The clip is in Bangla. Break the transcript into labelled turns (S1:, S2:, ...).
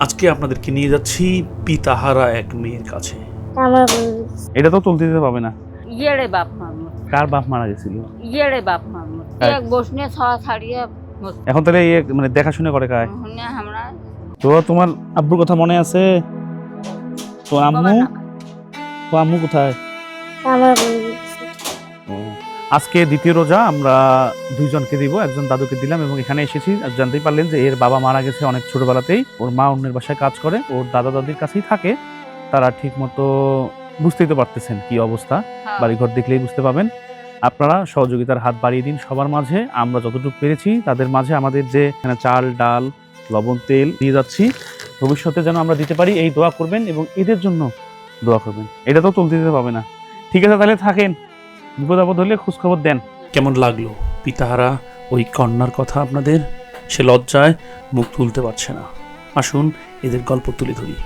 S1: আজকে আপনাদেরকে নিয়ে যাচ্ছি পিতাহারা এক মেয়ের কাছে।
S2: আমার
S3: এটা তো তুলতে দিতে পাবে না।
S4: ইয়েরে বাপ মারমত
S3: কার বাপ মারা গেছিল?
S4: ইয়েরে বাপ মারমত
S3: হ্যাঁ।
S4: এক বসনে ছাড়া ছাড়িয়ে
S3: এখন তাহলে মানে দেখাশোনা করে কায়?
S4: হুনে আমরা
S3: তো তোমার আব্বুর কথা মনে আছে? তো আম্মু, তো আম্মু কোথায়?
S2: আমার
S3: আজকে দ্বিতীয় রোজা আমরা দুইজনকে দিব, একজন দাদুকে দিলাম এবং এখানে এসেছি জানতেই পারলেন যে এর বাবা মারা গেছে অনেক ছোটবেলাতেই। ওর মা অন্যের বাসায় কাজ করে, ওর দাদা দাদির কাছেই থাকে। তারা ঠিক মতো বুঝতেই তো পারতেছেন কি অবস্থা, বাড়িঘর দেখলেই বুঝতে পাবেন। আপনারা সহযোগিতার হাত বাড়িয়ে দিন সবার মাঝে। আমরা যতটুকু পেরেছি তাদের মাঝে আমাদের যে এখানে চাল ডাল লবণ তেল দিয়ে যাচ্ছি, ভবিষ্যতে যেন আমরা দিতে পারি এই দোয়া করবেন এবং এদের জন্য দোয়া করবেন। এটা তো তুলতে দিতে পাবে না। ঠিক আছে, তাহলে থাকেন, বিপদ আপদ হলে খোঁজখবর দেন।
S1: কেমন লাগলো পিতাহারা ওই কন্যার কথা আপনাদের? সে লজ্জায় মুখ তুলতে পারছে না। আসুন এদের গল্প তুলে ধরি।